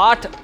8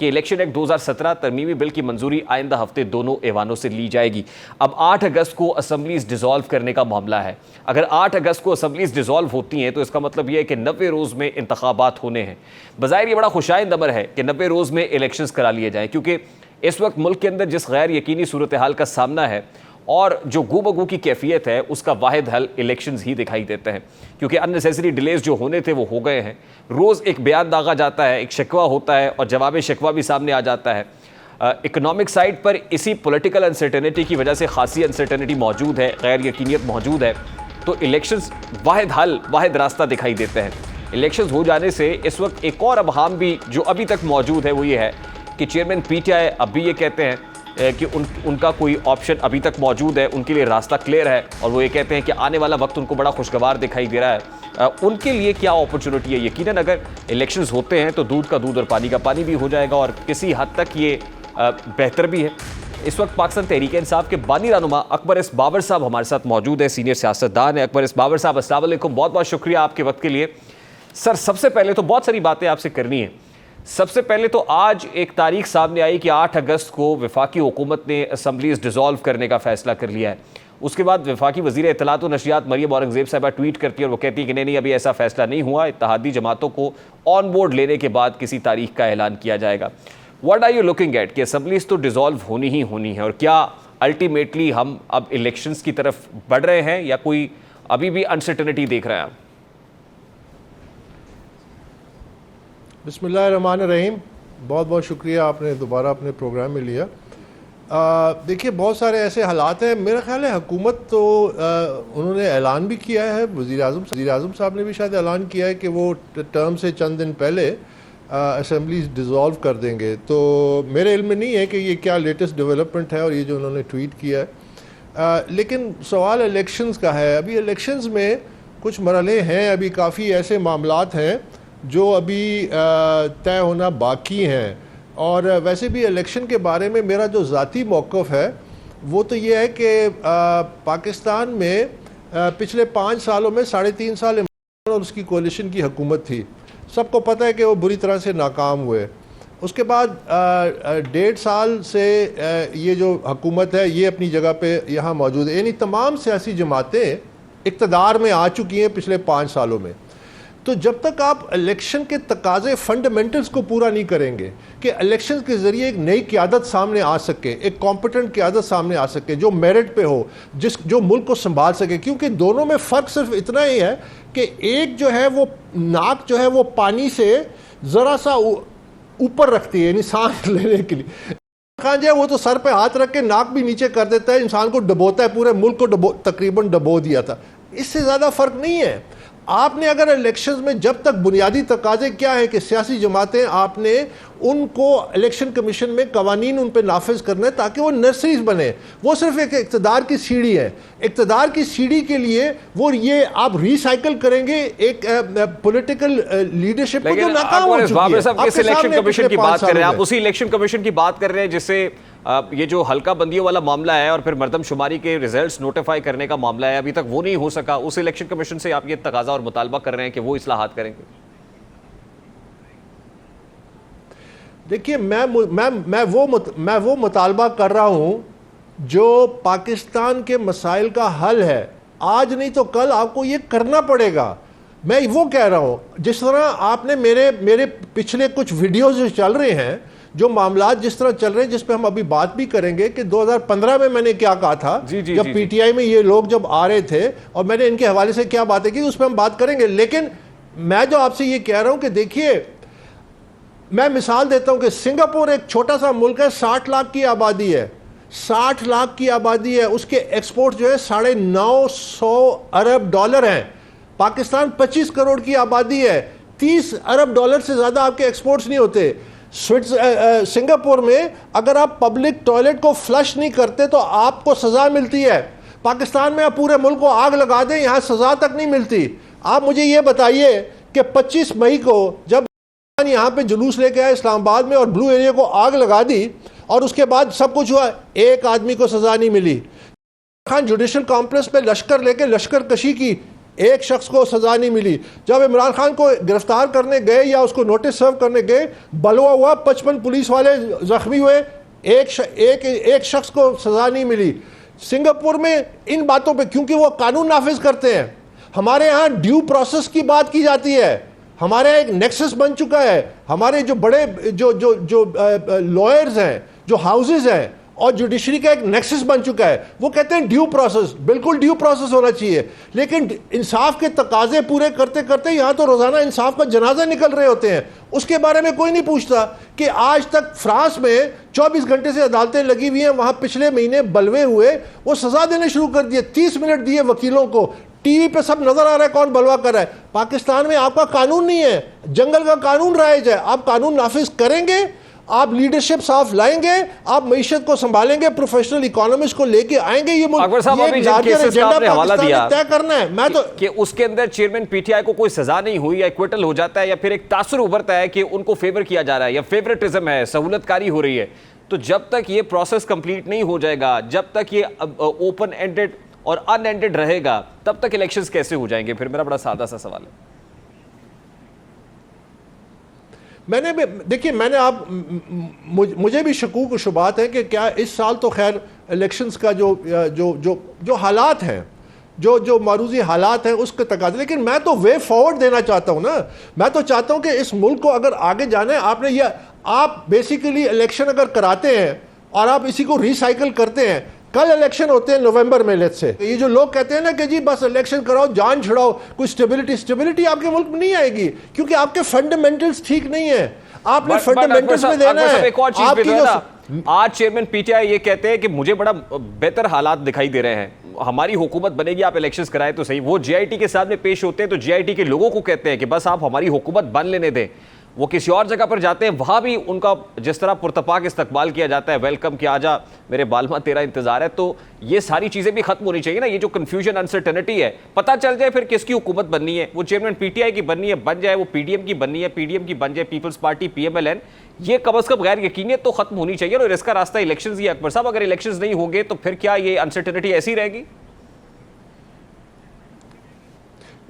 کہ election act 2017 ترمیمی بل کی منظوری آئندہ ہفتے دونوں ایوانوں سے لی جائے گی. اب 8 اگست کو اسمبلیز ڈیزالو کرنے کا معاملہ ہے. اگر 8 اگست کو اسمبلیز ڈیزالو ہوتی ہیں تو اس کا مطلب یہ ہے کہ 90 روز میں انتخابات ہونے ہیں. بظاہر یہ بڑا خوشائند امر ہے کہ 90 روز میں الیکشنز کرا لیے جائیں، کیونکہ اس وقت ملک کے اندر جس غیر یقینی صورتحال کا سامنا ہے اور جو گو بگو کی کیفیت ہے، اس کا واحد حل الیکشنز ہی دکھائی دیتے ہیں، کیونکہ ان نیسیسری ڈیلیز جو ہونے تھے وہ ہو گئے ہیں. روز ایک بیان داغا جاتا ہے، ایک شکوہ ہوتا ہے اور جواب شکوہ بھی سامنے آ جاتا ہے. اکنامک سائڈ پر اسی پولیٹیکل انسرٹینٹی کی وجہ سے خاصی انسرٹینٹی موجود ہے، غیر یقینیت موجود ہے، تو الیکشنز واحد حل، واحد راستہ دکھائی دیتے ہیں. الیکشنز ہو جانے سے اس وقت ایک اور ابہام بھی جو ابھی تک موجود ہے وہ یہ ہے کہ چیئرمین پی ٹی آئی اب بھی یہ کہتے ہیں کہ ان کا کوئی آپشن ابھی تک موجود ہے، ان کے لیے راستہ کلیئر ہے، اور وہ یہ کہتے ہیں کہ آنے والا وقت ان کو بڑا خوشگوار دکھائی دے رہا ہے. ان کے لیے کیا اپرچونٹی ہے؟ یقیناً اگر الیکشنز ہوتے ہیں تو دودھ کا دودھ اور پانی کا پانی بھی ہو جائے گا، اور کسی حد تک یہ بہتر بھی ہے. اس وقت پاکستان تحریک انصاف کے بانی رہنما اکبر ایس بابر صاحب ہمارے ساتھ موجود ہیں، سینئر سیاستدان ہیں. اکبر ایس بابر صاحب السلام علیکم، بہت بہت شکریہ آپ کے وقت کے لیے. سر سب سے پہلے تو بہت ساری باتیں آپ سے کرنی ہیں. سب سے پہلے تو آج ایک تاریخ سامنے آئی کہ 8 اگست کو وفاقی حکومت نے اسمبلیز ڈیزالو کرنے کا فیصلہ کر لیا ہے. اس کے بعد وفاقی وزیر اطلاعات و نشریات مریم اورنگزیب صاحبہ ٹویٹ کرتی ہے اور وہ کہتی ہے کہ نہیں ابھی ایسا فیصلہ نہیں ہوا، اتحادی جماعتوں کو آن بورڈ لینے کے بعد کسی تاریخ کا اعلان کیا جائے گا. What are you looking at کہ اسمبلیز تو ڈیزالو ہونی ہی ہونی ہے، اور کیا الٹیمیٹلی ہم اب الیکشنز کی طرف بڑھ رہے ہیں یا کوئی ابھی بھی انسرٹنٹی دیکھ رہے ہیں آپ؟ بسم اللہ الرحمن الرحیم. بہت بہت شکریہ آپ نے دوبارہ اپنے پروگرام میں لیا. دیکھیے بہت سارے ایسے حالات ہیں، میرا خیال ہے حکومت تو انہوں نے اعلان بھی کیا ہے، وزیر اعظم صاحب نے بھی شاید اعلان کیا ہے کہ وہ ٹرم سے چند دن پہلے اسمبلیز ڈیزالو کر دیں گے. تو میرے علم میں نہیں ہے کہ یہ کیا لیٹسٹ ڈیولپمنٹ ہے اور یہ جو انہوں نے ٹویٹ کیا ہے. لیکن سوال الیکشنز کا ہے. ابھی الیکشنز میں کچھ مرحلے ہیں، ابھی کافی ایسے معاملات ہیں جو ابھی طے ہونا باقی ہیں. اور ویسے بھی الیکشن کے بارے میں میرا جو ذاتی موقف ہے وہ تو یہ ہے کہ پاکستان میں پچھلے 5 سالوں میں 3.5 سال عمران اور اس کی کولیشن کی حکومت تھی. سب کو پتہ ہے کہ وہ بری طرح سے ناکام ہوئے. اس کے بعد 1.5 سال سے یہ جو حکومت ہے یہ اپنی جگہ پہ یہاں موجود ہے، یعنی تمام سیاسی جماعتیں اقتدار میں آ چکی ہیں پچھلے 5 سالوں میں. تو جب تک آپ الیکشن کے تقاضے فنڈامنٹلز کو پورا نہیں کریں گے کہ الیکشن کے ذریعے ایک نئی قیادت سامنے آ سکے، ایک کمپیٹنٹ قیادت سامنے آ سکے جو میرٹ پہ ہو، جو ملک کو سنبھال سکے، کیونکہ دونوں میں فرق صرف اتنا ہی ہے کہ ایک جو ہے وہ ناک جو ہے وہ پانی سے ذرا سا اوپر رکھتی ہے، یعنی سانس لینے کے لیے. خان جو ہے وہ تو سر پہ ہاتھ رکھ کے ناک بھی نیچے کر دیتا ہے، انسان کو ڈبوتا ہے، پورے ملک کو تقریباً ڈبو دیا تھا. اس سے زیادہ فرق نہیں ہے. آپ نے اگر الیکشنز میں جب تک بنیادی تقاضے کیا ہے کہ سیاسی جماعتیں آپ نے ان کو الیکشن کمیشن میں قوانین ان پہ نافذ کرنا ہے تاکہ وہ نرسریز بنے. وہ صرف ایک اقتدار کی سیڑھی ہے. اقتدار کی سیڑھی کے لیے وہ یہ آپ ریسائیکل کریں گے ایک پولیٹیکل لیڈرشپ کو جو ناکام ہو چکی ہے. آپ کس الیکشن کمیشن کی بات کر رہے ہیں؟ آپ اسی الیکشن کمیشن کی بات کر رہے ہیں جس سے یہ جو حلقہ بندیوں والا معاملہ ہے اور پھر مردم شماری کے ریزلٹس نوٹیفائی کرنے کا معاملہ ہے، ابھی تک وہ نہیں ہو سکا. اس الیکشن کمیشن سے آپ یہ تقاضا اور مطالبہ کر رہے ہیں کہ وہ اصلاحات کریں گے. دیکھیے میں وہ مطالبہ کر رہا ہوں جو پاکستان کے مسائل کا حل ہے. آج نہیں تو کل آپ کو یہ کرنا پڑے گا. میں وہ کہہ رہا ہوں جس طرح آپ نے میرے پچھلے کچھ ویڈیوز جو چل رہے ہیں، جو معاملات جس طرح چل رہے ہیں، جس پہ ہم ابھی بات بھی کریں گے کہ 2015 میں نے کیا کہا تھا جب پی ٹی آئی میں یہ لوگ جب آ رہے تھے اور میں نے ان کے حوالے سے کیا باتیں کی، اس پہ ہم بات کریں گے. لیکن میں جو آپ سے یہ کہہ رہا ہوں کہ دیکھیے میں مثال دیتا ہوں کہ سنگاپور ایک چھوٹا سا ملک ہے، 60 لاکھ کی آبادی ہے. 60 لاکھ کی آبادی ہے، اس کے ایکسپورٹ جو ہے $950 ارب ہیں. پاکستان 25 کروڑ کی آبادی ہے، $30 ارب سے زیادہ آپ کے ایکسپورٹس نہیں ہوتے. سنگاپور میں اگر آپ پبلک ٹوائلٹ کو فلش نہیں کرتے تو آپ کو سزا ملتی ہے. پاکستان میں آپ پورے ملک کو آگ لگا دیں، یہاں سزا تک نہیں ملتی. آپ مجھے یہ بتائیے کہ 25 مئی کو جب یہاں پہ جلوس لے کے آئے اسلام آباد میں اور بلو ایریا کو آگ لگا دی اور اس کے بعد سب کچھ ہوا، ایک آدمی کو سزا نہیں ملی. خان جوڈیشل کمپلیکس پہ لشکر لے کے لشکر کشی کی، ایک شخص کو سزا نہیں ملی. جب عمران خان کو گرفتار کرنے گئے یا اس کو نوٹس سرو کرنے گئے, بلوا ہوا, 55 پولیس والے زخمی ہوئے, ایک شخص کو سزا نہیں ملی. سنگاپور میں ان باتوں پہ, کیونکہ وہ قانون نافذ کرتے ہیں. ہمارے ہاں ڈیو پروسیس کی بات کی جاتی ہے. ہمارے ایک نیکسس بن چکا ہے. ہمارے جو بڑے جو لائرز ہیں, جو ہاؤسز ہیں, اور جوڈیشری کا ایک نیکسس بن چکا ہے. وہ کہتے ہیں ڈیو پروسیس, بالکل ڈیو پروسیس ہونا چاہیے, لیکن انصاف کے تقاضے پورے کرتے کرتے یہاں تو روزانہ انصاف کا جنازہ نکل رہے ہوتے ہیں. اس کے بارے میں کوئی نہیں پوچھتا کہ آج تک فرانس میں 24 گھنٹے سے عدالتیں لگی ہوئی ہیں, وہاں پچھلے مہینے بلوے ہوئے, وہ سزا دینے شروع کر دیے, 30 منٹ دیے وکیلوں کو, ٹی وی پہ سب نظر آ رہا ہے کون بلوا کر رہا ہے. پاکستان میں آپ کا قانون نہیں ہے, جنگل کا قانون رائج ہے. آپ قانون نافذ کریں گے, آپ لیڈرشپ صاف لائیں گے, آپ معیشت کو سنبھالیں گے, پروفیشنل اکانومسٹ کو لے کے آئیں گے. یہ اکبر صاحب ابھی جن کیسز کا آپ نے حوالہ دیا طے کرنا ہے, میں تو کہ اس کے اندر چیئرمین پی ٹی آئی کو کوئی سزا نہیں ہوئی, یا ایکویٹل ہو جاتا ہے, یا پھر ایک تاثر ابھرتا ہے کہ ان کو فیور کیا جا رہا ہے, یا فیورٹزم ہے, سہولت کاری ہو رہی ہے, تو جب تک یہ پروسیس کمپلیٹ نہیں ہو جائے گا, جب تک یہ اوپن اینڈڈ اور ان اینڈڈ رہے گا, تب تک الیکشنز کیسے ہو جائیں گے؟ پھر میرا بڑا سادہ سا سوال ہے. میں نے بھی دیکھیے, میں نے مجھے بھی شکوک و شبہات ہیں کہ کیا اس سال تو خیر الیکشنز کا جو حالات ہیں, جو معروضی حالات ہیں اس کے تقاضے, لیکن میں تو وے فارورڈ دینا چاہتا ہوں نا. میں تو چاہتا ہوں کہ اس ملک کو اگر آگے جانا ہے, آپ بیسیکلی الیکشن اگر کراتے ہیں اور آپ اسی کو ریسائیکل کرتے ہیں, کل الیکشن ہوتے ہیں نومبر میں, لیٹ سے یہ جو لوگ کہتے ہیں نا کہ جی بس الیکشن کراؤ, جان چھڑاؤ, کوئی سٹیبلٹی آپ کے ملک میں نہیں آئے گی, کیونکہ آپ کے فنڈامنٹلز ٹھیک نہیں ہیں. آپ نے فنڈامنٹلز میں دینا ہے. ایک اور چیز بھی تو ہے نا, آج چیئرمین پی ٹی آئی یہ کہتے ہیں کہ مجھے بڑا بہتر حالات دکھائی دے رہے ہیں, ہماری حکومت بنے گی, آپ الیکشنز کرائے تو صحیح. وہ جے آئی ٹی کے ساتھ میں پیش ہوتے ہیں تو جے آئی ٹی کے لوگوں کو کہتے ہیں کہ بس آپ ہماری حکومت بن لینے دیں. وہ کسی اور جگہ پر جاتے ہیں, وہاں بھی ان کا جس طرح پرتپاک استقبال کیا جاتا ہے, ویلکم کیا آجا میرے بالما تیرا انتظار ہے. تو یہ ساری چیزیں بھی ختم ہونی چاہیے نا. یہ جو کنفیوژن انسرٹنٹی ہے, پتہ چل جائے پھر کس کی حکومت بننی ہے. وہ چیئرمین پی ٹی آئی کی بننی ہے بن جائے, وہ پی ڈی ایم کی بننی ہے پی ڈی ایم کی بن جائے, Peoples Party P M L N, یہ کم از کم غیر یقینیت تو ختم ہونی چاہیے. اور اس کا راستہ الیکشنز ہی ہے. اکبر صاحب اگر الیکشنز نہیں ہوں گے تو پھر کیا یہ انسرٹنٹی ایسی رہے گی؟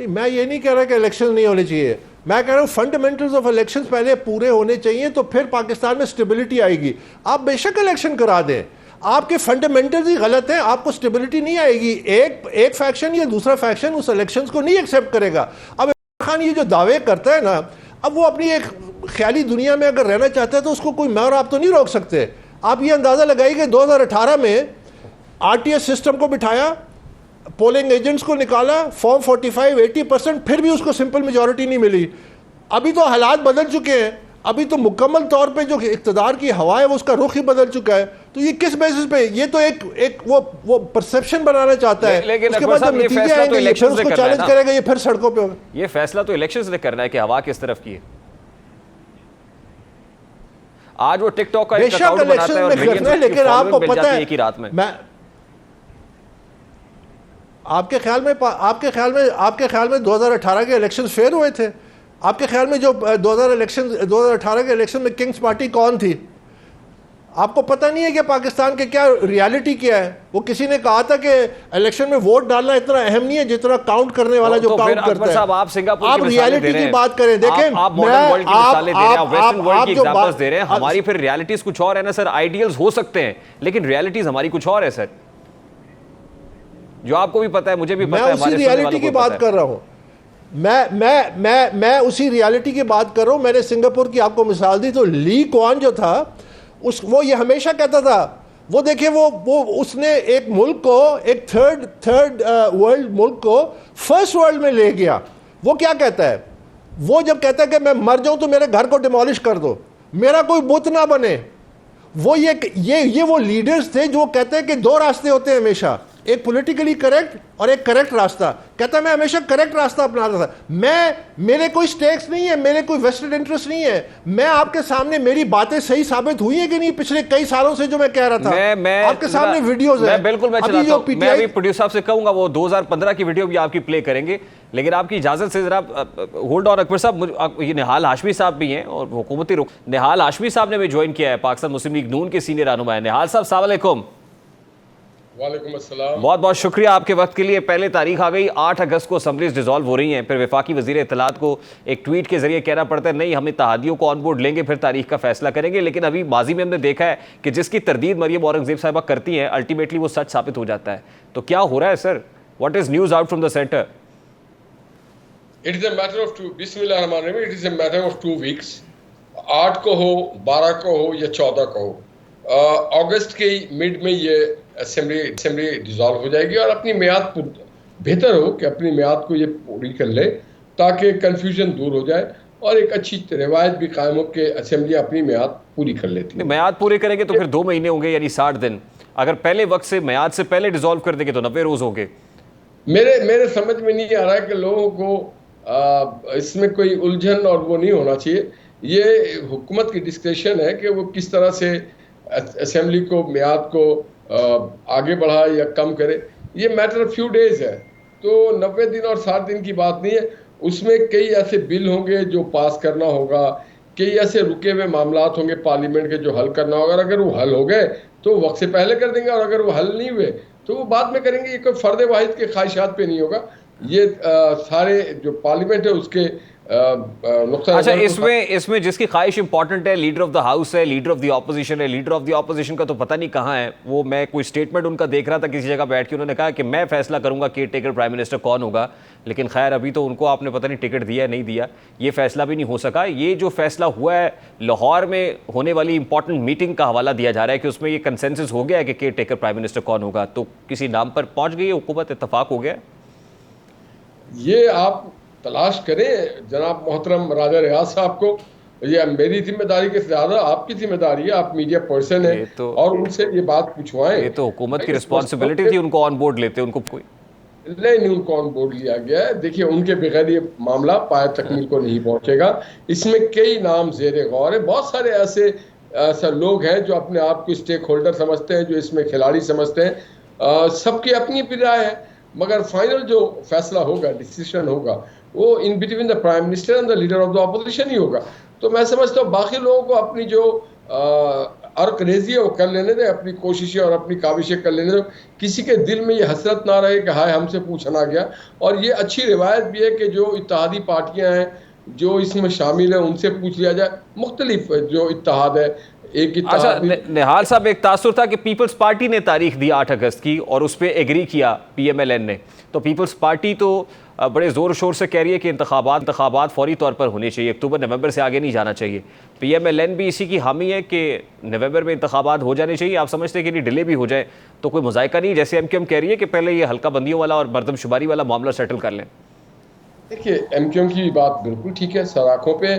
میں یہ نہیں کہہ رہا کہ الیکشن نہیں ہونے چاہیے, میں کہہ رہا ہوں فنڈامنٹلز آف الیکشن پہلے پورے ہونے چاہیے, تو پھر پاکستان میں سٹیبلٹی آئے گی. آپ بے شک الیکشن کرا دیں, آپ کے فنڈامنٹلز ہی غلط ہیں, آپ کو سٹیبلٹی نہیں آئے گی. ایک فیکشن یا دوسرا فیکشن اس الیکشنز کو نہیں ایکسیپٹ کرے گا. اب عمران خان یہ جو دعوے کرتا ہے نا, اب وہ اپنی ایک خیالی دنیا میں اگر رہنا چاہتا ہے تو اس کو کوئی میں اور آپ تو نہیں روک سکتے. آپ یہ اندازہ لگائیے کہ 2018 میں آر ٹی ایس سسٹم کو بٹھایا, پولنگ ایجنٹس کو نکالا, فارم 45 80%, پھر بھی اس کو سمپل میجورٹی نہیں ملی. ابھی تو حالات بدل چکے ہیں, ابھی تو مکمل طور پہ جو اقتدار کی ہوا ہے وہ اس کا رخ ہی بدل چکا ہے. تو یہ کس بیسس پہ, یہ تو ایک وہ پرسپشن بنانا چاہتا ہے. لیکن اس کے بعد جب نتیجے آئیں گے, یہ پھر اس کو چیلنج کرے گا, یہ پھر سڑکوں پہ ہوگا. یہ فیصلہ تو الیکشنز نے کرنا ہے کہ ہوا کس طرف کی ہے. آج وہ ٹک ٹاک کا ایک اکاؤنٹ بناتا ہے اور ملینز کی فالوئنگ مل جاتی ہے ایک ہی رات میں. آپ کے خیال میں 2018 کے الیکشن فیئر ہوئے تھے؟ آپ کے خیال میں جو 2018 کے الیکشن میں کنگز پارٹی کون تھی؟ آپ کو پتہ نہیں ہے کہ پاکستان کے کیا ریالٹی کیا ہے؟ وہ کسی نے کہا تھا کہ الیکشن میں ووٹ ڈالنا اتنا اہم نہیں ہے جتنا کاؤنٹ کرنے والا جو کاؤنٹ کرتا ہے. آپ ریالٹی کی بات کریں. دیکھیں, آپ ماڈرن ورلڈ کی مثالیں دے رہے ہیں, ویسٹرن ورلڈ کی ایگزامپلز دے رہے ہیں. ہماری پھر ریالٹیز کچھ اور ہے نا سر. آئیڈیلز ہو سکتے ہیں لیکن ریالٹیز ہماری کچھ اور ہے سر, جو آپ کو بھی پتا ہے, مجھے بھی پتا ہے. میں اسی ریالٹی کی بات کر رہا ہوں. میں اسی ریالٹی کی بات کر رہا ہوں. میں نے سنگاپور کی آپ کو مثال دی, تو لی کوان جو تھا وہ یہ ہمیشہ کہتا تھا, وہ دیکھیں وہ اس نے ایک ملک کو, ایک تھرڈ ورلڈ ملک کو فرسٹ ورلڈ میں لے گیا. وہ کیا کہتا ہے, وہ جب کہتا ہے کہ میں مر جاؤں تو میرے گھر کو ڈیمولش کر دو, میرا کوئی بت نہ بنے. وہ یہ وہ لیڈرز تھے جو کہتے ہیں کہ دو راستے ہوتے ہیں ہمیشہ, ایک پولیٹیکلی کریکٹ اور ایک کریکٹ راستہ. کہتا ہے میں ہمیشہ کریکٹ راستہ اپناتا تھا. میرے کوئی سٹیکس نہیں ہے, میرے کوئی ویسٹڈ انٹرسٹ نہیں ہے. میں آپ کے سامنے, میری باتیں صحیح ثابت ہوئی ہیں کہ نہیں پچھلے کئی سالوں سے جو میں کہہ رہا تھا, آپ کے سامنے ویڈیوز ہیں. بالکل میں چلاتا ہوں. میں ابھی پروڈیوسر صاحب سے کہوں گا وہ 2015 کی ویڈیو بھی آپ کی پلے کریں گے, لیکن آپ کی اجازت سے ذرا ہولڈ آن. اکبر صاحب, یہ نہال ہاشمی صاحب بھی ہیں اور حکومتی نہال ہاشمی صاحب نے بھی جوائن کیا ہے, پاکستان مسلم لیگ نون کے سینئر رہنما ہیں. نہال صاحب السلام علیکم. وعلیکم السلام. بہت بہت شکریہ آپ کے وقت کے لیے. پہلے تاریخ آ گئی 8 اگست کو اسمبلیز ڈیزالو ہو رہی ہیں, پھر وفاقی وزیر اطلاعات کو ایک ٹویٹ کے ذریعے کہنا پڑتا ہے نہیں ہم اتحادیوں کو آن بورڈ لیں گے, پھر تاریخ کا فیصلہ کریں گے. لیکن ابھی ماضی میں ہم نے دیکھا ہے کہ جس کی تردید مریم اورنگزیب صاحبہ کرتی ہیں الٹیمیٹلی وہ سچ ثابت ہو جاتا ہے. تو کیا ہو رہا ہے sir? What is news out from the centre? It is a matter of two. بسم اللہ الرحمن الرحیم. It is a matter of 2 weeks. 8 کو ہو, 12 کو ہو یا 14 کو ہو, اگست کے مڈ میں یہ اسمبلی ڈیزالو ہو جائے گی اور اپنی میعاد بہتر ہو کہ اپنی میعاد کو یہ پوری کر لے تاکہ کنفیوژن دور ہو جائے اور ایک اچھی روایت بھی قائم ہو کہ اسمبلی اپنی میعاد پوری کر لیتی ہے. میعاد پورے کریں گے تو پھر 2 مہینے ہوں گے, یعنی 60 دن. اگر پہلے وقت سے میعاد سے پہلے ڈیزالو کر دیں گے تو 90 روز ہوں گے. میرے سمجھ میں نہیں آ رہا ہے کہ لوگوں کو اس میں کوئی الجھن اور وہ نہیں ہونا چاہیے. یہ حکومت کی ڈسکریشن ہے کہ وہ کس طرح سے اسمبلی کو میعاد کو آگے بڑھائے یا کم کرے. یہ میٹر آف فیو ڈیز ہے, تو 90 دن اور 60 دن کی بات نہیں ہے. اس میں کئی ایسے بل ہوں گے جو پاس کرنا ہوگا, کئی ایسے رکے ہوئے معاملات ہوں گے پارلیمنٹ کے جو حل کرنا ہوگا. اگر وہ حل ہو گئے تو وقت سے پہلے کر دیں گے, اور اگر وہ حل نہیں ہوئے تو وہ بعد میں کریں گے. یہ کوئی فرد واحد کے خواہشات پہ نہیں ہوگا, یہ سارے جو پارلیمنٹ ہے اس کے نقطہ. اچھا, اس میں جس کی خواہش امپورٹنٹ ہے, لیڈر آف دا ہاؤس ہے, لیڈر آف دی اپوزیشن ہے. لیڈر آف دی اپوزیشن کا تو پتہ نہیں کہاں ہے وہ. میں کوئی اسٹیٹمنٹ ان کا دیکھ رہا تھا کسی جگہ بیٹھ کے, انہوں نے کہا کہ میں فیصلہ کروں گا کیئر ٹیکر پرائم منسٹر کون ہوگا. لیکن خیر ابھی تو ان کو آپ نے پتہ نہیں ٹکٹ دیا ہے نہیں دیا, یہ فیصلہ بھی نہیں ہو سکا. یہ جو فیصلہ ہوا ہے لاہور میں ہونے والی امپورٹنٹ میٹنگ کا حوالہ دیا جا رہا ہے کہ اس میں یہ کنسنسس ہو گیا ہے کہ کیئر ٹیکر پرائم منسٹر کون ہوگا, تو کسی نام پر پہنچ گئی ہے حکومت, اتفاق ہو گیا ہے. یہ آپ تلاش کریں جناب محترم راجہ ریاض صاحب کو. یہ میری ذمہ داری کے زیادہ آپ کی ذمہ داری ہے, آپ میڈیا پرسن ہیں, اور ان سے یہ بات پوچھوائیں. یہ تو حکومت کی رسپانسبلٹی تھی, ان کو آن بورڈ لیتے. ان کو کوئی نہیں ان کو آن بورڈ لیا گیا ہے. دیکھیے ان کے بغیر یہ معاملہ پائے تکمیل کو نہیں پہنچے گا. اس میں کئی نام زیر غور ہیں. بہت سارے ایسے لوگ ہیں جو اپنے آپ کو اسٹیک ہولڈر سمجھتے ہیں, جو اس میں کھلاڑی سمجھتے ہیں. سب کی اپنی اپنی رائے ہے, مگر فائنل جو فیصلہ ہوگا, ڈیسیشن ہوگا, وہ in between the prime minister and the leader of the opposition ہی ہوگا. تو میں سمجھتا ہوں باقی لوگوں کو اپنی جو عرق ریزی ہے وہ کر لینے دیں, اپنی کوششیں اور اپنی کاوشیں کر لینے دیں. کسی کے دل میں یہ حسرت نہ رہے کہ ہائے ہم سے پوچھنا گیا. اور یہ اچھی روایت بھی ہے کہ جو اتحادی پارٹیاں ہیں جو اس میں شامل ہیں ان سے پوچھ لیا جائے. مختلف جو اتحاد ہے, ایک اتحاد. نہال صاحب, ایک تاثر تھا کہ پیپلز پارٹی نے تاریخ دی 8 اگست کی اور اس پہ ایگری کیا پی ایم ایل این نے. تو پیپلز پارٹی تو بڑے زور و شور سے کہہ رہی ہے کہ انتخابات فوری طور پر ہونے چاہیے, اکتوبر نومبر سے آگے نہیں جانا چاہیے. پی ایم ایل این بھی اسی کی حامی ہے کہ نومبر میں انتخابات ہو جانے چاہیے. آپ سمجھتے ہیں کہ ڈیلے بھی ہو جائے تو کوئی مذائقہ نہیں, جیسے ایم کیو ایم کہہ رہی ہے کہ پہلے یہ حلقہ بندیوں والا اور مردم شماری والا معاملہ سیٹل کر لیں. دیکھیے ایم کیو ایم کی بات بالکل ٹھیک ہے. سراخوں پہ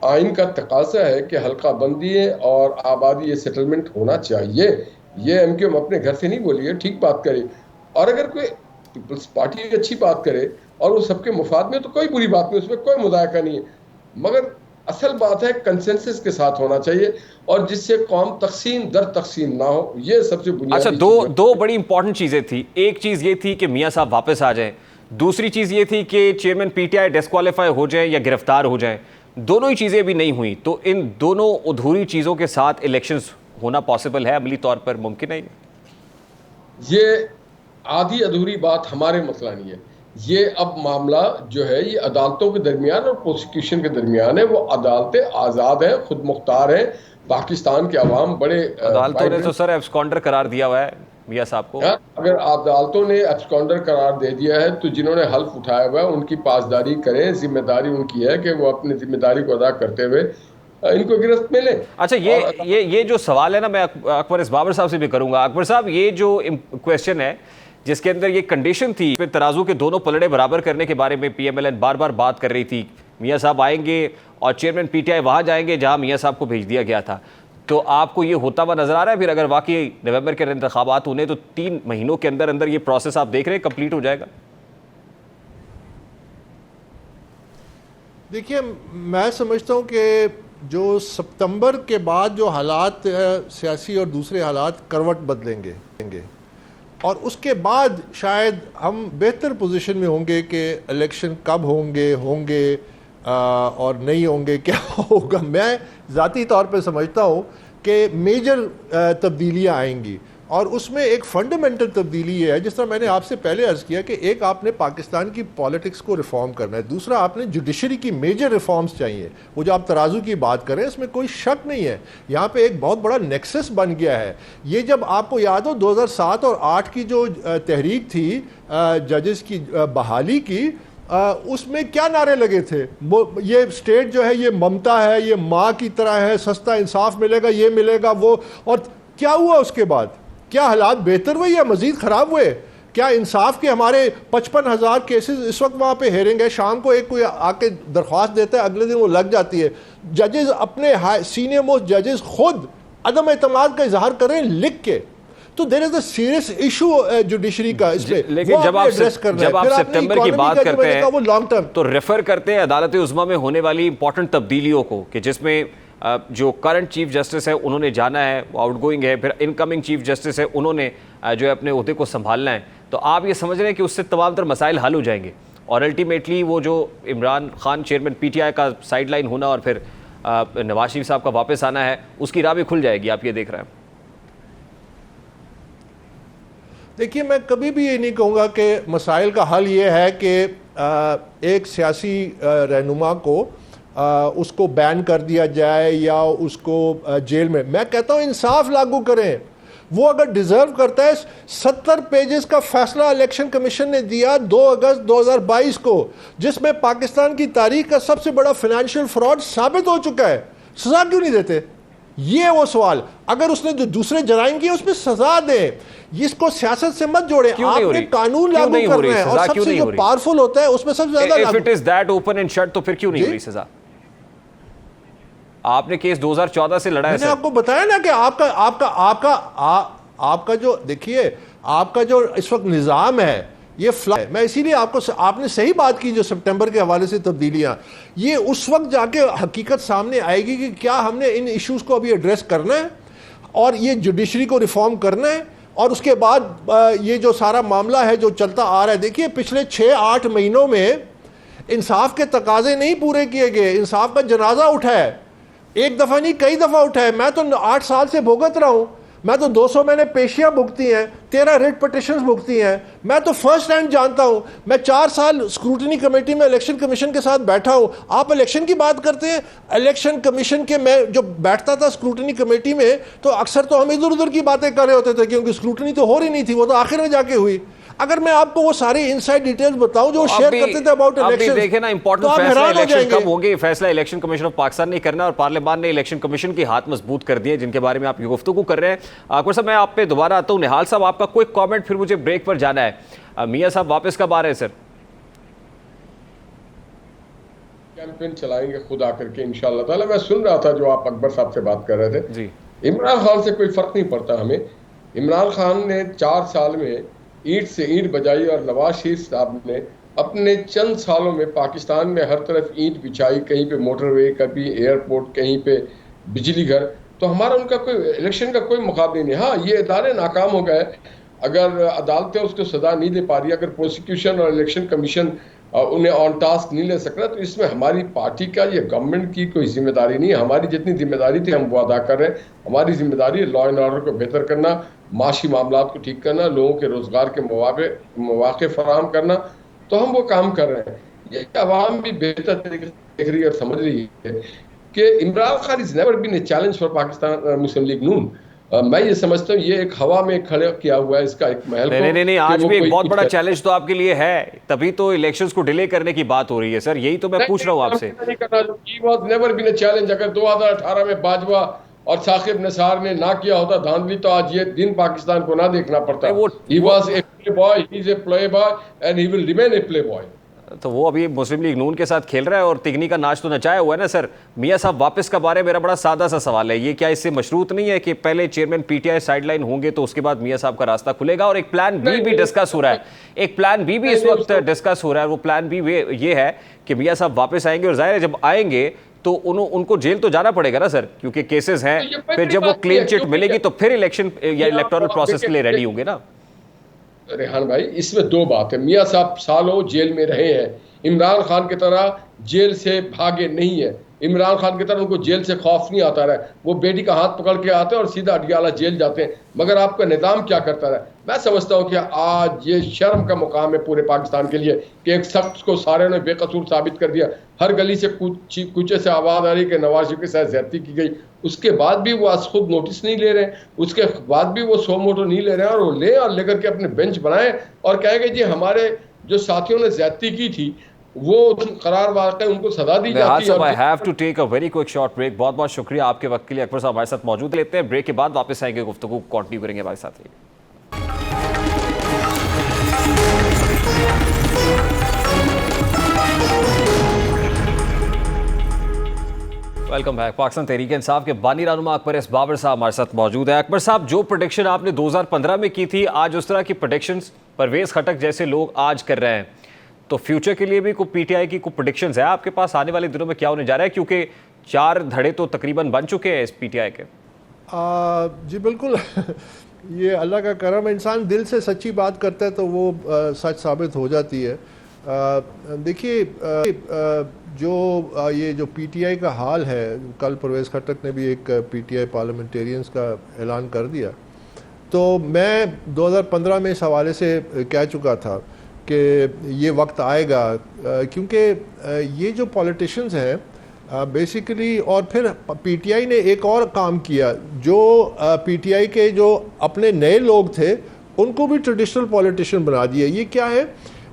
آئین کا تقاضا ہے کہ حلقہ بندی اور آبادی یہ سیٹلمنٹ ہونا چاہیے. یہ ایم کیو ایم اپنے گھر سے نہیں بولی ہے, ٹھیک بات کرے. اور اگر کوئی پیپلز پارٹی اچھی بات کرے اور وہ سب کے مفاد میں, تو کوئی بری بات نہیں, اس میں کوئی مذائقہ نہیں ہے. مگر اصل بات ہے کنسنسس کے ساتھ ہونا چاہیے, اور جس سے قوم تقسیم در تقسیم نہ ہو. یہ سب سے بنیادی. اچھا, دو بڑی امپورٹنٹ چیزیں تھیں. ایک چیز یہ تھی کہ میاں صاحب واپس آ جائیں, دوسری چیز یہ تھی کہ chairman P T I disqualify ہو جائیں یا گرفتار ہو جائیں. دونوں ہی چیزیں بھی نہیں ہوئیں, تو ان دونوں ادھوری چیزوں کے ساتھ الیکشنز ہونا پاسبل ہے, عملی طور پر ممکن ہے؟ یہ آدھی ادھوری بات ہمارے مسئلہ نہیں ہے. یہ اب معاملہ جو ہے یہ عدالتوں کے درمیان اور پروسیکیوشن کے درمیان ہے. وہ عدالتیں آزاد ہیں, خود مختار ہیں. پاکستان کے عوام بڑے, عدالتوں نے تو سر ایبسکانڈر قرار دیا ہوا ہے میاں صاحب کو. اگر عدالتوں نے ایبسکانڈر قرار دے دیا ہے تو جنہوں نے حلف اٹھایا ہوا ہے ان کی پاسداری کریں. ذمہ داری ان کی ہے کہ وہ اپنی ذمہ داری کو ادا کرتے ہوئے ان کو گرفت میں لیں. اچھا, یہ جو سوال ہے نا, میں اکبر اسبابر صاحب سے بھی کروں گا. اکبر صاحب, یہ جو کویسچن ہے جس کے اندر یہ کنڈیشن تھی پھر ترازو کے دونوں پلڑے برابر کرنے کے بارے میں پی ایم ایل این بار بار بات کر رہی تھی. میاں صاحب آئیں گے اور چیئرمین پی ٹی آئی وہاں جائیں گے جہاں میاں صاحب کو بھیج دیا گیا تھا. تو آپ کو یہ ہوتا ہوا نظر آ رہا ہے پھر اگر واقعی نومبر کے انتخابات ہونے تو 3 مہینوں کے اندر اندر یہ پروسیس آپ دیکھ رہے ہیں کمپلیٹ ہو جائے گا؟ دیکھیے, میں سمجھتا ہوں کہ جو ستمبر کے بعد جو حالات سیاسی اور دوسرے حالات کروٹ بدلیں گے, اور اس کے بعد شاید ہم بہتر پوزیشن میں ہوں گے کہ الیکشن کب ہوں گے اور نہیں ہوں گے, کیا ہوگا. میں ذاتی طور پہ سمجھتا ہوں کہ میجر تبدیلیاں آئیں گی, اور اس میں ایک فنڈامنٹل تبدیلی یہ ہے، جس طرح میں نے آپ سے پہلے عرض کیا کہ ایک آپ نے پاکستان کی پالیٹکس کو ریفارم کرنا ہے، دوسرا آپ نے جوڈیشری کی میجر ریفارمز چاہیے. وہ جو آپ ترازو کی بات کریں اس میں کوئی شک نہیں ہے، یہاں پہ ایک بہت بڑا نیکسس بن گیا ہے. یہ جب آپ کو یاد ہو 2007 اور 2008 کی جو تحریک تھی ججز کی بحالی کی، اس میں کیا نعرے لگے تھے؟ یہ اسٹیٹ جو ہے یہ ممتا ہے، یہ ماں کی طرح ہے، سستا انصاف ملے گا، یہ ملے گا وہ. اور کیا ہوا اس کے بعد؟ کیا حالات بہتر ہوئے یا مزید خراب ہوئے؟ کیا انصاف کے ہمارے 55,000 کیسز اس وقت وہاں پہ ہیرنگ ہے، شام کو ایک کوئی آ کے درخواست دیتا ہے، اگلے دن وہ لگ جاتی ہے. ججز اپنے سینئر موسٹ ججز خود عدم اعتماد کا اظہار کریں لکھ کے. تو دیر از اے سیریس ایشو جوڈیشری کا اس میں. لیکن جب آپ سپٹمبر کی بات کرتے ہیں وہ لانگ ٹرم تو ریفر کرتے ہیں عدالت عظمیٰ میں ہونے والی امپورٹنٹ تبدیلیوں کو، کہ جس میں جو کرنٹ چیف جسٹس ہے انہوں نے جانا ہے، آؤٹ گوئنگ ہے، پھر انکمنگ چیف جسٹس ہے انہوں نے جو ہے اپنے عہدے کو سنبھالنا ہے. تو آپ یہ سمجھ رہے ہیں کہ اس سے تمام تر مسائل حل ہو جائیں گے اور الٹیمیٹلی وہ جو Imran Khan chairman P T آئی کا سائڈ لائن ہونا اور پھر نواز شریف صاحب کا واپس آنا ہے، اس کی راہ بھی کھل جائے گی؟ آپ یہ دیکھ رہے ہیں؟ دیکھیے میں کبھی بھی یہ نہیں کہوں گا کہ مسائل کا حل یہ ہے کہ ایک سیاسی رہنما کو اس کو بین کر دیا جائے یا اس کو جیل میں. میں کہتا ہوں انصاف لاگو کریں. وہ اگر ڈیزرو کرتا ہے، 70 پیجز کا فیصلہ الیکشن کمیشن نے دیا 2 اگست 2022 کو، جس میں پاکستان کی تاریخ کا سب سے بڑا فائنینشیل فراڈ ثابت ہو چکا ہے. سزا کیوں نہیں دیتے؟ یہ وہ سوال. اگر اس نے جو دوسرے جرائم کیے اس پہ سزا دیں، اس کو سیاست سے مت جوڑیں. آپ نے قانون لاگو کرنا ہے اور سب سے جو پاورفل ہوتا ہے اس میں سب سے زیادہ if it is that open and shut تو پھر کیوں نہیں ہو رہی سزا؟ آپ نے کیس 2014 سے لڑا ہے. میں نے آپ کو بتایا نا کہ آپ کا جو دیکھیے آپ کا جو اس وقت نظام ہے یہ میں اسی لیے آپ نے صحیح بات کی جو سپٹمبر کے حوالے سے تبدیلیاں، یہ اس وقت جا کے حقیقت سامنے آئے گی کہ کیا ہم نے ان ایشوز کو ابھی ایڈریس کرنا ہے اور یہ جوڈیشری کو ریفارم کرنا ہے. اور اس کے بعد یہ جو سارا معاملہ ہے جو چلتا آ رہا ہے، دیکھیے پچھلے 6-8 مہینوں میں انصاف کے تقاضے نہیں پورے کیے گئے. انصاف کا جنازہ اٹھا ہے، ایک دفعہ نہیں کئی دفعہ اٹھا ہے. میں تو 8 سال سے بھگت رہا ہوں. میں تو 200 میں نے پیشیاں بھگتی ہیں، 13 ریٹ پٹیشنز بھگتی ہیں. میں تو فرسٹ ہینڈ جانتا ہوں. میں 4 سال اسکروٹنی کمیٹی میں الیکشن کمیشن کے ساتھ بیٹھا ہوں. آپ الیکشن کی بات کرتے ہیں. الیکشن کمیشن کے میں جو بیٹھتا تھا اسکروٹنی کمیٹی میں تو اکثر تو ہم ادھر ادھر کی باتیں کر رہے ہوتے تھے کیونکہ اسکروٹنی تو ہو رہی نہیں تھی، وہ تو آخر میں جا کے ہوئی. اگر میں آپ کو وہ ساری انسائڈ ڈیٹیلز بتاؤں جو شیئر کرتے تھے اباؤٹ الیکشن، دیکھیں نا امپورٹنٹ فیصلہ الیکشن کب ہوں گے. یہ فیصلہ الیکشن کمیشن آف پاکستان نے کرنا اور پارلیمان نے الیکشن کمیشن کے ہاتھ مضبوط کر دیے جن کے بارے میں آپ یہ گفتگو کر رہے ہیں. اکبر صاحب میں آپ پہ دوبارہ آتا ہوں. نہال صاحب آپ کا کوئی کامنٹ پھر مجھے بریک پر جانا ہے. میاں صاحب واپس کب آ رہے ہیں سر؟ کیمپین چلائیں گے خود آ کر کے انشاءاللہ تعالی. میں سن رہا تھا جو آپ اکبر صاحب سے بات کر رہے تھے جی. عمران خان سے کوئی فرق نہیں پڑتا ہمیں. عمران خان نے 4 سال میں اینٹ سے اینٹ بجائی اور نواز شریف صاحب نے اپنے چند سالوں میں پاکستان میں ہر طرف اینٹ بچھائی. کہیں پہ موٹر وے، کبھی ایئرپورٹ، کہیں پہ بجلی گھر. تو ہمارا ان کا کوئی الیکشن کا کوئی مقابلہ نہیں. ہاں یہ ادارے ناکام ہو گئے، اگر عدالتیں اس کو سزا نہیں دے پا رہی، اگر پروسیکیوشن اور الیکشن کمیشن انہیں آن ٹاسک نہیں لے سک رہا، تو اس میں ہماری پارٹی کا یا گورنمنٹ کی کوئی ذمہ داری نہیں ہے. ہماری جتنی ذمہ داری تھی ہم وہ ادا کر رہے ہیں. ہماری ذمہ داری ہے لا اینڈ آرڈر کو بہتر کرنا، معاشی معاملات کو ٹھیک کرنا، لوگوں کے روزگار کے مواقع فراہم کرنا. تو ہم وہ کام کر رہے ہیں. یہ عوام بھی بہتر طریقے سے دیکھ رہی ہے اور سمجھ رہی ہے کہ Imran Khan is never been a challenge for Pakistan Muslim League Noon. میں یہ سمجھتا ہوں یہ ایک ہوا میں کھڑا کیا ہوا ہے اس کا ایک محل. نہیں آج بھی ایک بہت بڑا چیلنج تو آپ کے لیے ہے، تبھی تو الیکشنز کو ڈیلے کرنے کی بات ہو رہی ہے سر. یہی تو میں پوچھ رہا ہوں آپ سے. Never been a challenge. اگر 2018 میں باجوہ اور ثاقب نثار نے نہ کیا ہوتا دھاندلی تو آج یہ دن پاکستان کو نہ دیکھنا پڑتا. He was a play boy, he is a play boy and he will remain a play boy. تو وہ ابھی مسلم لیگ نون کے ساتھ کھیل رہا ہے اور تگنی کا ناچ تو نچایا ہوا ہے نا سر. میاں صاحب واپس کا بارے میرا بڑا سادہ سا سوال ہے، یہ کیا اس سے مشروط نہیں ہے کہ پہلے چیئرمین پی ٹی آئی سائڈ لائن ہوں گے تو اس کے بعد میاں صاحب کا راستہ کھلے گا؟ اور ایک پلان بی بھی ڈسکس ہو رہا ہے، ایک پلان بی بھی اس وقت ڈسکس ہو رہا ہے. وہ پلان بی یہ ہے کہ میاں صاحب واپس آئیں گے اور ظاہر ہے جب آئیں گے تو ان کو جیل تو جانا پڑے گا نا سر، کیونکہ کیسز ہیں. پھر جب وہ کلین چٹ ملے گی تو پھر الیکشن یا الیکٹورل پروسیس کے لیے ریڈی ہوں گے نا. ریحان بھائی اس میں 2 بات ہے. میاں صاحب سالوں جیل میں رہے ہیں، عمران خان کی طرح جیل سے بھاگے نہیں ہے. عمران خان کی طرح ان کو جیل سے خوف نہیں آتا رہا, وہ بیٹی کا ہاتھ پکڑ کے آتے ہیں اور سیدھا اڈیالہ جیل جاتے ہیں. مگر آپ کا نظام کیا کرتا رہا؟ میں سمجھتا ہوں کہ آج یہ شرم کا مقام ہے پورے پاکستان کے لیے کہ ایک شخص کو سارے نے بے قصور ثابت کر دیا. ہر گلی سے کوچے سے آواز آ رہی کہ نواز شریف کے ساتھ زیادتی کی گئی, اس کے بعد بھی وہ آج خود نوٹس نہیں لے رہے, اس کے بعد بھی وہ سو موٹو نہیں لے رہے ہیں, اور وہ لیں اور لے کر کے اپنے بینچ بنائیں اور کہیں گے جی ہمارے جو ساتھیوں نے زیادتی کی تھی وہ قرار واقع ان کو سزا دی جاتی ہے. I have to take a very quick short break. بہت بہت شکریہ آپ کے وقت کے لیے. اکبر صاحب ہمارے ساتھ موجود لیتے ہیں, بریک کے بعد واپس آئیں گے, گفتگو کنٹینیو کریں گے ہمارے ساتھ. Welcome back. پاکستان تحریک انصاف کے بانی رہنما اکبر ایس بابر صاحب ہمارے ساتھ موجود ہیں. اکبر صاحب, جو پروڈکشن آپ نے 2015 میں کی تھی, آج اس طرح کی پروڈکشنز پرویز خٹک جیسے لوگ آج کر رہے ہیں, تو فیوچر کے لیے بھی کوئی پی ٹی آئی کی کوئی پروڈکشنز ہے آپ کے پاس آنے والے دنوں میں کیا ہونے جا رہا ہے, کیونکہ 4 دھڑے تو تقریباً بن چکے ہیں اس پی ٹی آئی کے؟ جی بالکل, یہ اللہ کا کرم, انسان دل سے سچی بات کرتا ہے تو وہ سچ ثابت ہو جاتی ہے. دیکھیے جو پی ٹی آئی کا حال ہے, کل پرویز خٹک نے بھی ایک پی ٹی آئی پارلیمنٹیرینز کا اعلان کر دیا, تو میں 2015 میں اس حوالے سے کہہ چکا تھا کہ یہ وقت آئے گا, کیونکہ یہ جو پولیٹیشنز ہیں بیسیکلی, اور پھر پی ٹی آئی نے ایک اور کام کیا, جو پی ٹی آئی کے جو اپنے نئے لوگ تھے ان کو بھی ٹریڈیشنل پولیٹیشین بنا دیا. یہ کیا ہے؟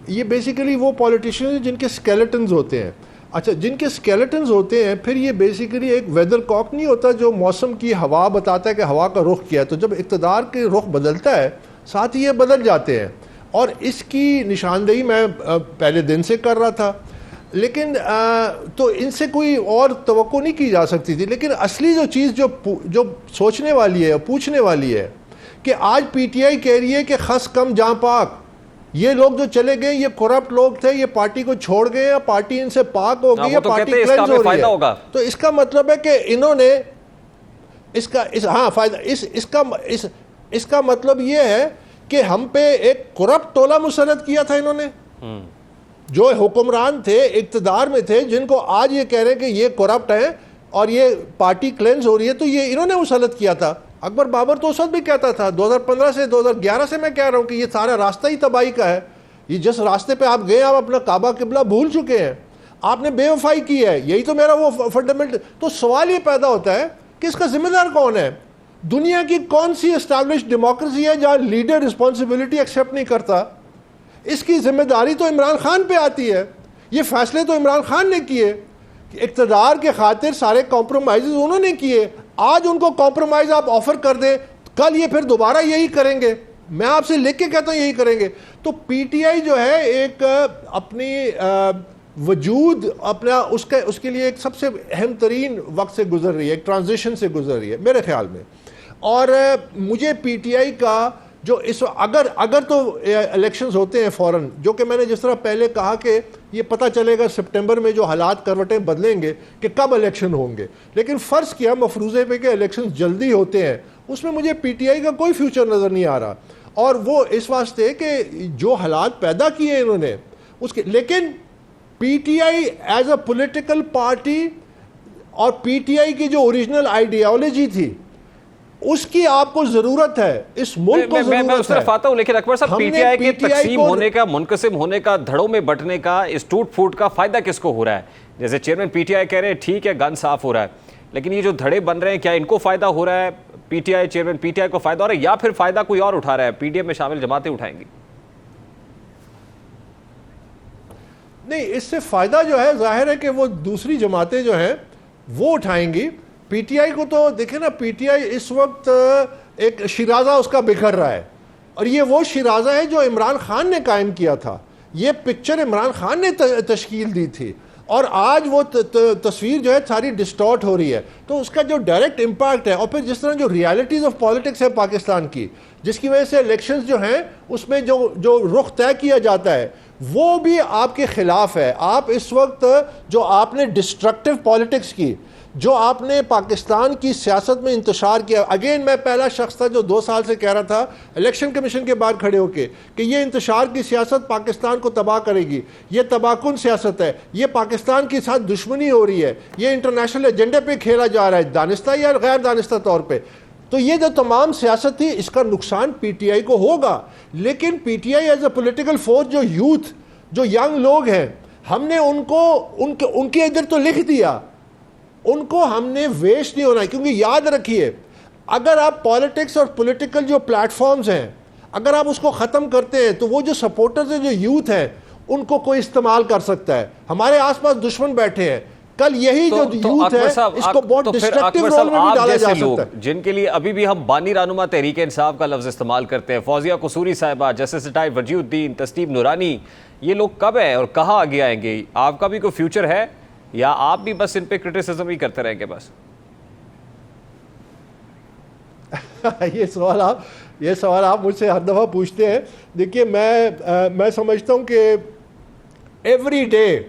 یہ بیسیکلی وہ پولیٹیشین جن کے اسکیلیٹنز ہوتے ہیں. اچھا, جن کے اسکیلیٹنز ہوتے ہیں, پھر یہ بیسیکلی ایک ویدر کاک نہیں ہوتا جو موسم کی ہوا بتاتا ہے کہ ہوا کا رخ کیا ہے, تو جب اقتدار کے رخ بدلتا ہے ساتھ ہی یہ بدل جاتے ہیں, اور اس کی نشاندہی میں پہلے دن سے کر رہا تھا, لیکن تو ان سے کوئی اور توقع نہیں کی جا سکتی تھی. لیکن اصلی جو چیز جو سوچنے والی ہے, پوچھنے والی ہے, کہ آج پی ٹی آئی کہہ رہی ہے کہ خس کم جاں پاک, یہ لوگ جو چلے گئے یہ کرپٹ لوگ تھے, یہ پارٹی کو چھوڑ گئے, یا پارٹی ان سے پاک ہو گئی, یا پارٹی کلینز ہو رہی ہے. تو اس کا مطلب ہے کہ انہوں نے اس کا مطلب یہ ہے کہ ہم پہ ایک کرپٹ ٹولہ مسلط کیا تھا انہوں نے, جو حکمران تھے, اقتدار میں تھے, جن کو آج یہ کہہ رہے ہیں کہ یہ کرپٹ ہیں اور یہ پارٹی کلینز ہو رہی ہے, تو یہ انہوں نے مسلط کیا تھا. اکبر بابر تو اس وقت بھی کہتا تھا, 2015 سے 2011 سے میں کہہ رہا ہوں کہ یہ سارا راستہ ہی تباہی کا ہے. یہ جس راستے پہ آپ گئے, آپ اپنا کعبہ قبلہ بھول چکے ہیں, آپ نے بے وفائی کی ہے, یہی تو میرا وہ فنڈامنٹل. تو سوال یہ پیدا ہوتا ہے کہ اس کا ذمہ دار کون ہے؟ دنیا کی کون سی اسٹیبلشڈ ڈیموکریسی ہے جہاں لیڈر رسپانسبلٹی ایکسیپٹ نہیں کرتا؟ اس کی ذمہ داری تو عمران خان پہ آتی ہے. یہ فیصلے تو عمران خان نے کیے, اقتدار کے خاطر سارے کمپرومائزز انہوں نے کیے. آج ان کو کمپرومائز آپ آفر کر دیں, کل یہ پھر دوبارہ یہی کریں گے. میں آپ سے لکھ کے کہتا ہوں یہی کریں گے. تو پی ٹی آئی جو ہے ایک اپنی وجود اپنا اس کے لیے ایک سب سے اہم ترین وقت سے گزر رہی ہے, ایک ٹرانزیشن سے گزر رہی ہے میرے خیال میں. اور مجھے پی ٹی آئی کا جو اگر تو الیکشنز ہوتے ہیں فوراً, جو کہ میں نے جس طرح پہلے کہا کہ یہ پتہ چلے گا سپٹمبر میں جو حالات کروٹیں بدلیں گے کہ کب الیکشن ہوں گے, لیکن فرض کیا مفروضے پہ کہ الیکشنز جلدی ہوتے ہیں, اس میں مجھے پی ٹی آئی کا کوئی فیوچر نظر نہیں آ رہا. اور وہ اس واسطے کہ جو حالات پیدا کیے انہوں نے اس کے, لیکن پی T I as a political party اور پی ٹی آئی کی جو اوریجنل آئیڈیالوجی تھی اس کی آپ کو ضرورت ہے, اس ملک کو ضرورت ہے. میں اس طرف آتا ہوں, لیکن اکبر صاحب پی ٹی آئی کے تقسیم ہونے کا, منقسم ہونے کا, دھڑوں میں بٹنے کا, اس ٹوٹ پھوٹ کا فائدہ کس کو ہو رہا ہے؟ جیسے چیئرمین پی ٹی آئی کہہ رہے ہیں ٹھیک ہے گن صاف ہو رہا ہے, لیکن یہ جو دھڑے بن رہے ہیں کیا ان کو فائدہ ہو رہا ہے؟ پی T I chairman P T آئی کو فائدہ ہو رہا ہے, یا پھر فائدہ کوئی اور اٹھا رہا ہے, پی ڈی ایم میں شامل جماعتیں اٹھائیں گی؟ نہیں, اس سے فائدہ جو ہے ظاہر ہے کہ وہ دوسری جماعتیں جو ہیں وہ اٹھائیں گی. پی ٹی آئی کو تو دیکھیں نا, پی ٹی آئی اس وقت ایک شیرازہ اس کا بکھر رہا ہے, اور یہ وہ شیرازہ ہے جو عمران خان نے قائم کیا تھا. یہ پکچر عمران خان نے تشکیل دی تھی, اور آج وہ تصویر جو ہے ساری ڈسٹارٹ ہو رہی ہے. تو اس کا جو ڈائریکٹ امپیکٹ ہے, اور پھر جس طرح جو ریالٹیز آف پالیٹکس ہے پاکستان کی, جس کی وجہ سے الیکشنز جو ہیں اس میں جو رخ طے کیا جاتا ہے وہ بھی آپ کے خلاف ہے. آپ اس وقت جو آپ نے ڈسٹرکٹیو پالیٹکس کی, جو آپ نے پاکستان کی سیاست میں انتشار کیا. اگین میں پہلا شخص تھا جو 2 سال سے کہہ رہا تھا الیکشن کمیشن کے بعد کھڑے ہو کے کہ یہ انتشار کی سیاست پاکستان کو تباہ کرے گی, یہ تباہ کن سیاست ہے, یہ پاکستان کے ساتھ دشمنی ہو رہی ہے, یہ انٹرنیشنل ایجنڈے پہ کھیلا جا رہا ہے دانستہ یا غیر دانستہ طور پہ. تو یہ جو تمام سیاست تھی اس کا نقصان پی ٹی آئی کو ہوگا. لیکن پی T I as a political force, جو یوتھ, جو ینگ لوگ ہیں, ہم نے ان کے ادھر تو لکھ دیا, ان کو ہم نے ویسٹ نہیں ہونا ہے. کیونکہ یاد رکھیے اگر آپ پالیٹکس اور پولیٹیکل جو پلیٹ فارمز ہیں اگر آپ اس کو ختم کرتے ہیں تو وہ جو سپورٹرز ہیں, جو یوتھ ہیں, ان کو کوئی استعمال کر سکتا ہے. ہمارے آس پاس دشمن بیٹھے ہیں, کل یہی جو یوتھ ہے اس کو بہت ڈسٹرکٹیو رول میں بھی ڈالا جا سکتا ہے. جن کے لیے ابھی بھی ہم بانی رہنما تحریک انصاف کا لفظ استعمال کرتے ہیں, فوزیہ قصوری صاحبہ, جسٹس ریٹائرڈ وجیہ الدین, تسنیم نورانی, یہ لوگ کب ہیں اور کہاں آگے آئیں گے؟ آپ کا بھی کوئی فیوچر ہے یا آپ بھی بس ان پہ کرٹیسزم ہی کرتے رہیں گے بس؟ یہ سوال آپ مجھ سے ہر دفعہ پوچھتے ہیں. دیکھیے میں سمجھتا ہوں کہ ایوری ڈے,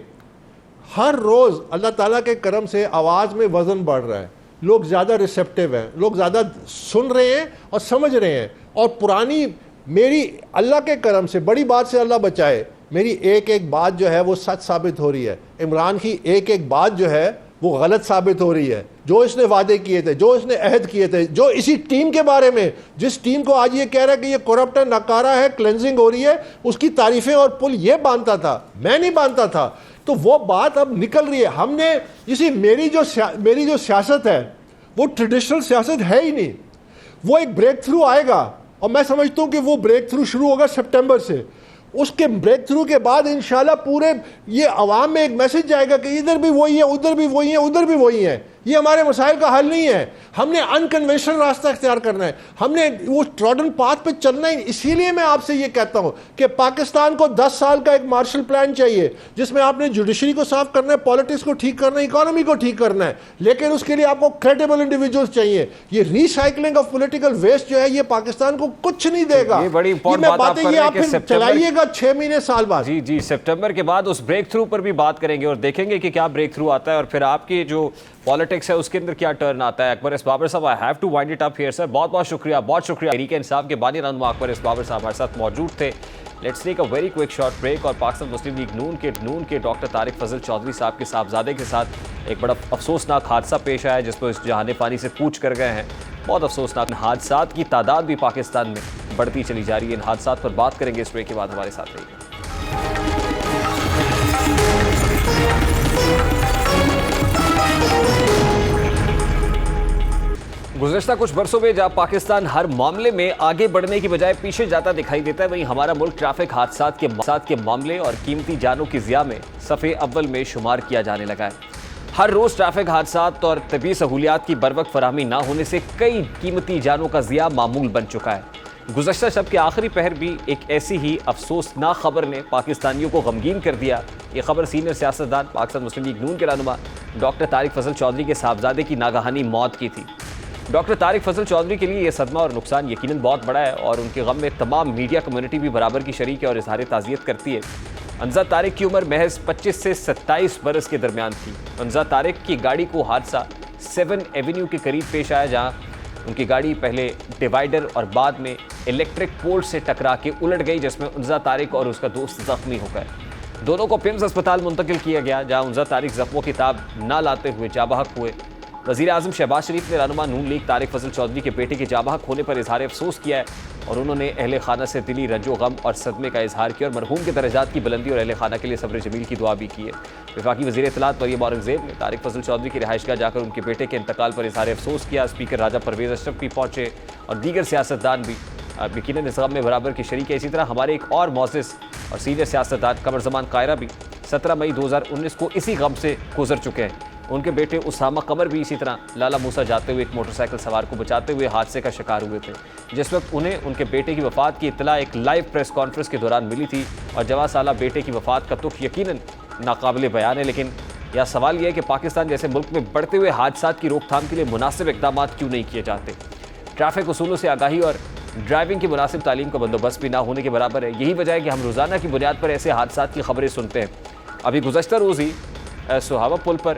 ہر روز اللہ تعالیٰ کے کرم سے آواز میں وزن بڑھ رہا ہے, لوگ زیادہ ریسیپٹیو ہیں, لوگ زیادہ سن رہے ہیں اور سمجھ رہے ہیں. اور پرانی میری اللہ کے کرم سے بڑی بات سے اللہ بچائے, میری ایک بات جو ہے وہ سچ ثابت ہو رہی ہے. عمران کی ایک بات جو ہے وہ غلط ثابت ہو رہی ہے. جو اس نے وعدے کیے تھے, جو اس نے عہد کیے تھے, جو اسی ٹیم کے بارے میں, جس ٹیم کو آج یہ کہہ رہا ہے کہ یہ کرپٹ ہے, ناکارہ ہے, کلینزنگ ہو رہی ہے, اس کی تعریفیں اور پل یہ باندھتا تھا, میں نہیں باندھتا تھا. تو وہ بات اب نکل رہی ہے. ہم نے میری جو سیاست ہے وہ ٹریڈیشنل سیاست ہے ہی نہیں. وہ ایک بریک تھرو آئے گا اور میں سمجھتا ہوں کہ وہ بریک تھرو شروع ہوگا سپٹمبر سے. اس کے بریک تھرو کے بعد انشاءاللہ پورے یہ عوام میں ایک میسج جائے گا کہ ادھر بھی وہی ہے, ادھر بھی وہی ہے, ادھر بھی وہی ہے. یہ ہمارے مسائل کا حل نہیں ہے. ہم نے انکنونشنل راستہ اختیار کرنا ہے, ہم نے وہ ٹراڈن پاتھ پہ چلنا ہے. اسی لیے میں آپ سے یہ کہتا ہوں کہ پاکستان کو 10 سال کا ایک مارشل پلان چاہیے جس میں آپ نے جوڈیشری کو صاف کرنا ہے, پالیٹکس کو ٹھیک کرنا ہے, اکانومی کو ٹھیک کرنا ہے. لیکن اس کے لیے آپ کو کریڈیبل انڈیویجولز چاہیے. یہ ریسائکلنگ آف پولیٹیکل ویسٹ جو ہے یہ پاکستان کو کچھ نہیں دے گا. یہ بڑی امپورٹنٹ بات یہ آپ پھر چلائیے گا 6 مہینے سال بعد. جی سپٹمبر کے بعد اس بریک تھرو پر بھی بات کریں گے اور دیکھیں گے کہ کیا بریک تھرو آتا ہے اور پھر آپ کی جو پالیٹکس ہے اس کے اندر کیا ٹرن آتا ہے. اکبر ایس بابر صاحب, I have to wind it up here sir. بہت شکریہ تحریک انصاف کے بانی رہنما اکبر ایس بابر صاحب ہمارے ساتھ موجود تھے. Let's take a very quick short break. اور پاکستان مسلم لیگ نون کے ڈاکٹر طارق فضل چودھری صاحب کے صاحبزادے کے ساتھ ایک بڑا افسوسناک حادثہ پیش آیا جس پر اس جہان فانی سے کوچ کر گئے ہیں. بہت افسوسناک. حادثات کی تعداد بھی پاکستان میں بڑھتی چلی جا رہی ہے. ان حادثات پر بات کریں گے اس بریک کے بعد. ہمارے ساتھ رہیے. گزشتہ کچھ برسوں میں جہاں پاکستان ہر معاملے میں آگے بڑھنے کی بجائے پیچھے جاتا دکھائی دیتا ہے, وہیں ہمارا ملک ٹریفک حادثات کے معاملے اور قیمتی جانوں کی ضیاع میں صفحے اول میں شمار کیا جانے لگا ہے. ہر روز ٹریفک حادثات اور طبی سہولیات کی بروقت فراہمی نہ ہونے سے کئی قیمتی جانوں کا ضیاع معمول بن چکا ہے. گزشتہ شب کے آخری پہر بھی ایک ایسی ہی افسوسناک خبر نے پاکستانیوں کو غمگین کر دیا. یہ خبر سینئر سیاستدان پاکستان مسلم لیگ نون کے رہنما ڈاکٹر طارق فضل چودھری کے صاحبزادے کی ناگہانی موت کی تھی. ڈاکٹر طارق فضل چودھری کے لیے یہ صدمہ اور نقصان یقیناً بہت بڑا ہے اور ان کے غم میں تمام میڈیا کمیونٹی بھی برابر کی شریک ہے اور اظہار تعزیت کرتی ہے. انزا طارق کی عمر محض 25 سے 27 برس کے درمیان تھی. انزا طارق کی گاڑی کو حادثہ 7 ایونیو کے قریب پیش آیا جہاں ان کی گاڑی پہلے ڈیوائیڈر اور بعد میں الیکٹرک پول سے ٹکرا کے الٹ گئی جس میں انزا طارق اور اس کا دوست زخمی ہو گئے. دونوں کو پمز اسپتال منتقل کیا گیا جہاں انزا طارق زخموں کی تاب نہ لاتے ہوئے جاں بحق ہوئے. وزیر اعظم شہباز شریف نے رہنما نون لیگ طارق فضل چودھری کے بیٹے کے جاں بحق ہونے پر اظہار افسوس کیا ہے اور انہوں نے اہل خانہ سے دلی رنج و غم اور صدمے کا اظہار کیا اور مرحوم کے درجات کی بلندی اور اہل خانہ کے لیے صبر جمیل کی دعا بھی کی ہے. وفاقی وزیر اطلاعات مریم اورنگزیب نے طارق فضل چودھری کی رہائش گاہ جا کر ان کے بیٹے کے انتقال پر اظہار افسوس کیا. اسپیکر راجہ پرویز اشرف بھی پہنچے اور دیگر سیاستدان بھی یقیناً اس غم میں برابر کی شریک ہے. اسی طرح ہمارے ایک اور معزز اور سینئر سیاستدان قمر زمان قائرہ بھی 17 مئی 2019 کو اسی غم سے گزر چکے ہیں. ان کے بیٹے اسامہ قمر بھی اسی طرح لالا موسیٰ جاتے ہوئے ایک موٹر سائیکل سوار کو بچاتے ہوئے حادثے کا شکار ہوئے تھے جس وقت انہیں ان کے بیٹے کی وفات کی اطلاع ایک لائیو پریس کانفرنس کے دوران ملی تھی. اور جواں سالہ بیٹے کی وفات کا دکھ یقیناً ناقابل بیان ہے. لیکن یہ سوال یہ ہے کہ پاکستان جیسے ملک میں بڑھتے ہوئے حادثات کی روک تھام کے لیے مناسب اقدامات کیوں نہیں کیے جاتے. ٹریفک اصولوں سے آگاہی اور ڈرائیونگ کی مناسب تعلیم کا بندوبست بھی نہ ہونے کے برابر ہے. یہی وجہ ہے کہ ہم روزانہ کی بنیاد پر ایسے حادثات کی خبریں سنتے ہیں. ابھی گزشتہ روز ہی سہاوا پل پر